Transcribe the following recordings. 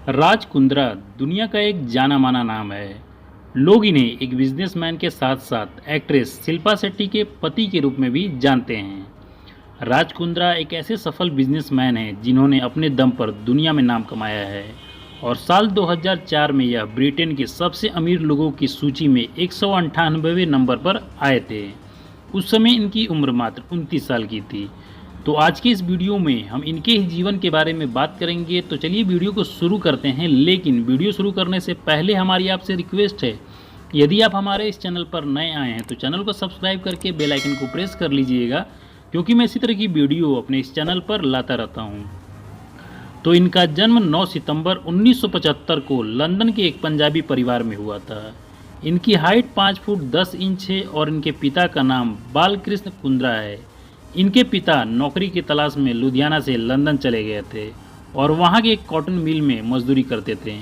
राज कुंद्रा दुनिया का एक जाना माना नाम है। लोग इन्हें एक बिजनेसमैन के साथ साथ एक्ट्रेस शिल्पा शेट्टी के पति के रूप में भी जानते हैं। राज कुंद्रा एक ऐसे सफल बिजनेसमैन हैं जिन्होंने अपने दम पर दुनिया में नाम कमाया है और साल 2004 में यह ब्रिटेन के सबसे अमीर लोगों की सूची में 198वें नंबर पर आए थे। उस समय इनकी उम्र मात्र 29 साल की थी। तो आज के इस वीडियो में हम इनके ही जीवन के बारे में बात करेंगे। तो चलिए वीडियो को शुरू करते हैं, लेकिन वीडियो शुरू करने से पहले हमारी आपसे रिक्वेस्ट है, यदि आप हमारे इस चैनल पर नए आए हैं तो चैनल को सब्सक्राइब करके बेल आइकन को प्रेस कर लीजिएगा, क्योंकि मैं इसी तरह की वीडियो अपने इस चैनल पर लाता रहता हूँ। तो इनका जन्म 9 सितंबर 1975 को लंदन के एक पंजाबी परिवार में हुआ था। इनकी हाइट 5 फुट 10 इंच है और इनके पिता का नाम बालकृष्ण कुंद्रा है। इनके पिता नौकरी की तलाश में लुधियाना से लंदन चले गए थे और वहां के एक कॉटन मिल में मजदूरी करते थे।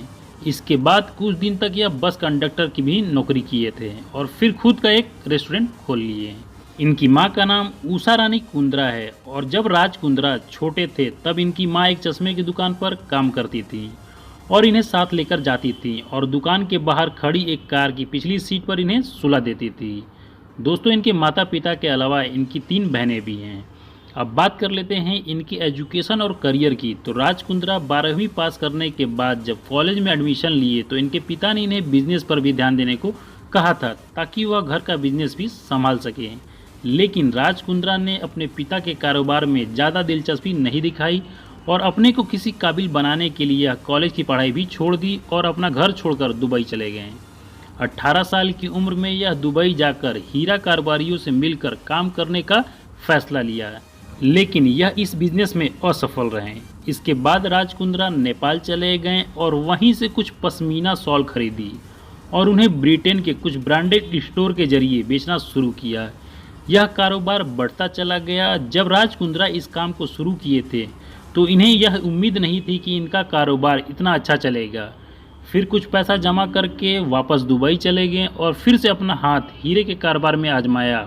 इसके बाद कुछ दिन तक यह बस कंडक्टर की भी नौकरी किए थे और फिर खुद का एक रेस्टोरेंट खोल लिए। इनकी मां का नाम उषा रानी कुंद्रा है और जब राज कुंद्रा छोटे थे तब इनकी मां एक चश्मे की दुकान पर काम करती थी और इन्हें साथ लेकर जाती थी और दुकान के बाहर खड़ी एक कार की पिछली सीट पर इन्हें सुला देती थी। दोस्तों, इनके माता पिता के अलावा इनकी 3 बहनें भी हैं। अब बात कर लेते हैं इनकी एजुकेशन और करियर की। तो राज कुंद्रा 12वीं पास करने के बाद जब कॉलेज में एडमिशन लिए तो इनके पिता ने इन्हें बिजनेस पर भी ध्यान देने को कहा था, ताकि वह घर का बिजनेस भी संभाल सके। लेकिन राज कुंद्रा ने अपने पिता के कारोबार में ज़्यादा दिलचस्पी नहीं दिखाई और अपने को किसी काबिल बनाने के लिए कॉलेज की पढ़ाई भी छोड़ दी और अपना घर छोड़कर दुबई चले गए। 18 साल की उम्र में यह दुबई जाकर हीरा कारोबारियों से मिलकर काम करने का फैसला लिया, लेकिन यह इस बिजनेस में असफल रहे। इसके बाद राज कुंद्रा नेपाल चले गए और वहीं से कुछ पश्मीना शॉल खरीदी और उन्हें ब्रिटेन के कुछ ब्रांडेड स्टोर के जरिए बेचना शुरू किया। यह कारोबार बढ़ता चला गया। जब राज कुंद्रा इस काम को शुरू किए थे तो इन्हें यह उम्मीद नहीं थी कि इनका कारोबार इतना अच्छा चलेगा। फिर कुछ पैसा जमा करके वापस दुबई चले गए और फिर से अपना हाथ हीरे के कारोबार में आजमाया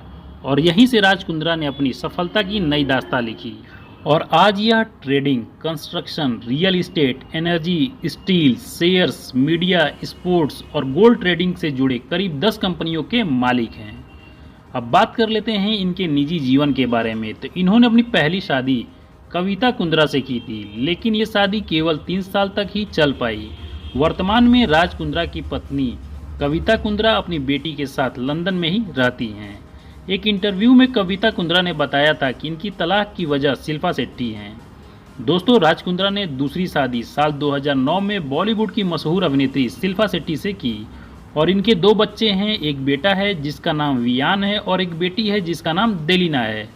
और यहीं से राज कुंद्रा ने अपनी सफलता की नई दास्तान लिखी। और आज यह trading, construction, real estate, energy, steel, shares, media, sports और गोल्ड ट्रेडिंग से जुड़े करीब 10 कंपनियों के मालिक हैं। अब बात कर लेते हैं इनके निजी जीवन के बारे में। तो इन्होंने अपनी पहली शादी कविता कुंद्रा से की थी, लेकिन ये शादी केवल 3 साल तक ही चल पाई। वर्तमान में राज कुंद्रा की पत्नी कविता कुंद्रा अपनी बेटी के साथ लंदन में ही रहती हैं। एक इंटरव्यू में कविता कुंद्रा ने बताया था कि इनकी तलाक की वजह शिल्पा शेट्टी हैं। दोस्तों, राज कुंद्रा ने दूसरी शादी साल 2009 में बॉलीवुड की मशहूर अभिनेत्री शिल्पा शेट्टी से की और इनके 2 बच्चे हैं। एक बेटा है जिसका नाम वियान है और एक बेटी है जिसका नाम देलिना है।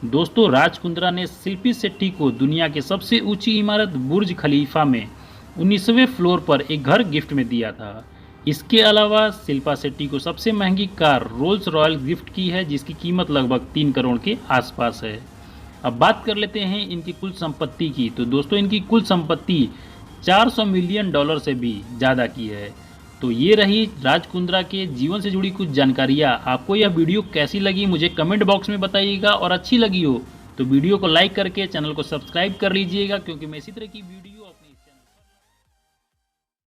दोस्तों, राज कुंद्रा ने शिल्पी शेट्टी को दुनिया के सबसे ऊंची इमारत बुर्ज खलीफा में 19वें फ्लोर पर एक घर गिफ्ट में दिया था। इसके अलावा शिल्पा शेट्टी को सबसे महंगी कार रोल्स रॉयल गिफ्ट की है, जिसकी कीमत लगभग 3 करोड़ के आसपास है। अब बात कर लेते हैं इनकी कुल संपत्ति की। तो दोस्तों, इनकी कुल संपत्ति $400 मिलियन से भी ज़्यादा की है। तो ये रही राज कुंद्रा के जीवन से जुड़ी कुछ जानकारियाँ। आपको यह वीडियो कैसी लगी मुझे कमेंट बॉक्स में बताइएगा और अच्छी लगी हो तो वीडियो को लाइक करके चैनल को सब्सक्राइब कर लीजिएगा, क्योंकि मैं इसी तरह की वीडियो